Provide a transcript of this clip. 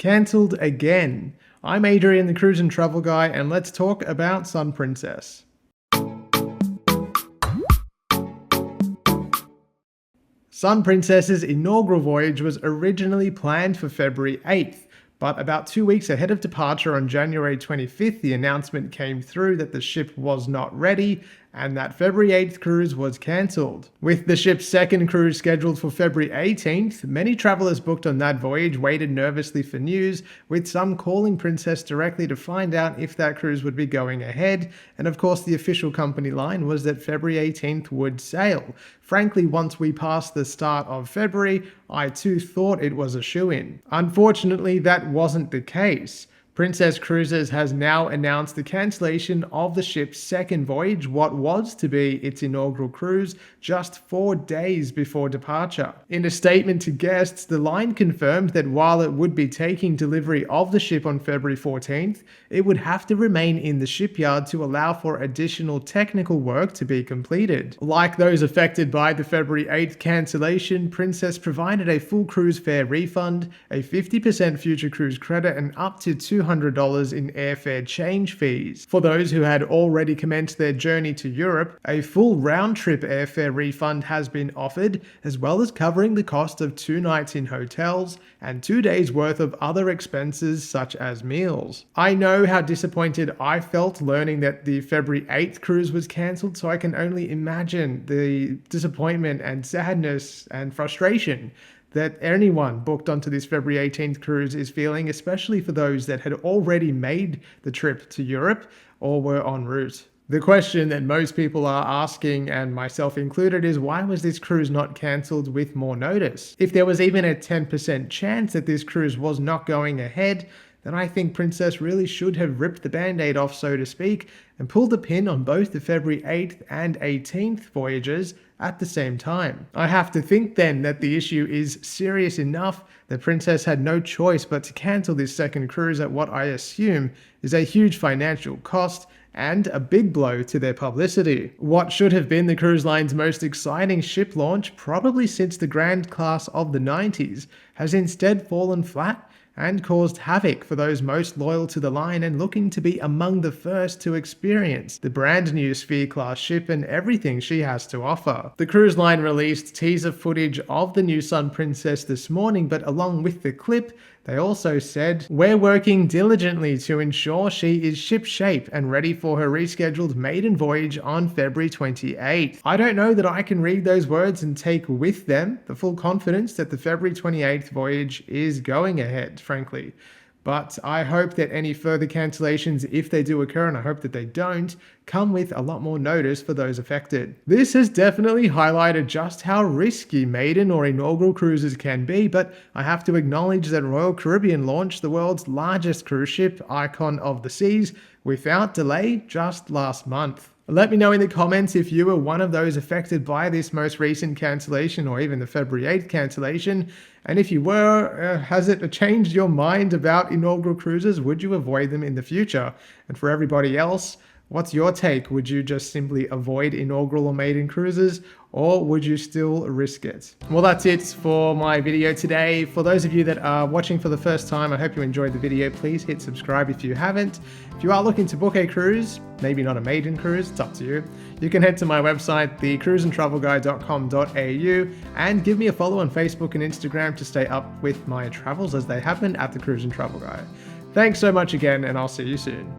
Cancelled again. I'm Adrian, the Cruise and Travel Guy, and let's talk about Sun Princess. Sun Princess's inaugural voyage was originally planned for February 8th, but about 2 weeks ahead of departure on January 25th, the announcement came through that the ship was not ready and that February 8th cruise was cancelled. With the ship's second cruise scheduled for February 18th, many travelers booked on that voyage waited nervously for news, with some calling Princess directly to find out if that cruise would be going ahead, and of course the official company line was that February 18th would sail. Frankly, once we passed the start of February, I too thought it was a shoo-in. Unfortunately, that wasn't the case. Princess Cruises has now announced the cancellation of the ship's second voyage, what was to be its inaugural cruise, just 4 days before departure. In a statement to guests, the line confirmed that while it would be taking delivery of the ship on February 14th, it would have to remain in the shipyard to allow for additional technical work to be completed. Like those affected by the February 8th cancellation, Princess provided a full cruise fare refund, a 50% future cruise credit, and up to $200 in airfare change fees. For those who had already commenced their journey to Europe, a full round-trip airfare refund has been offered, as well as covering the cost of 2 nights in hotels and 2 days worth of other expenses such as meals. I know how disappointed I felt learning that the February 8th cruise was cancelled, so I can only imagine the disappointment and sadness and frustration that anyone booked onto this February 18th cruise is feeling, especially for those that had already made the trip to Europe or were en route. The question that most people are asking, and myself included, is why was this cruise not cancelled with more notice? If there was even a 10% chance that this cruise was not going ahead, then I think Princess really should have ripped the band-aid off, so to speak, and pulled the pin on both the February 8th and 18th voyages at the same time. I have to think then that the issue is serious enough that Princess had no choice but to cancel this second cruise at what I assume is a huge financial cost and a big blow to their publicity. What should have been the cruise line's most exciting ship launch, probably since the Grand Class of the 90s, has instead fallen flat and caused havoc for those most loyal to the line and looking to be among the first to experience the brand new Sphere class ship and everything she has to offer. The cruise line released teaser footage of the new Sun Princess this morning, but along with the clip, they also said, "We're working diligently to ensure she is ship-shape and ready for her rescheduled maiden voyage on February 28th. I don't know that I can read those words and take with them the full confidence that the February 28th voyage is going ahead, frankly. But I hope that any further cancellations, if they do occur, and I hope that they don't, come with a lot more notice for those affected. This has definitely highlighted just how risky maiden or inaugural cruises can be, but I have to acknowledge that Royal Caribbean launched the world's largest cruise ship, Icon of the Seas, without delay just last month. Let me know in the comments if you were one of those affected by this most recent cancellation or even the February 8th cancellation. And if you were, has it changed your mind about inaugural cruises? Would you avoid them in the future? And for everybody else, what's your take? Would you just simply avoid inaugural or maiden cruises, or would you still risk it? Well, that's it for my video today. For those of you that are watching for the first time, I hope you enjoyed the video. Please hit subscribe if you haven't. If you are looking to book a cruise, maybe not a maiden cruise, it's up to you, you can head to my website, thecruiseandtravelguide.com.au, and give me a follow on Facebook and Instagram to stay up with my travels as they happen at the Cruise and Travel Guide. Thanks so much again, and I'll see you soon.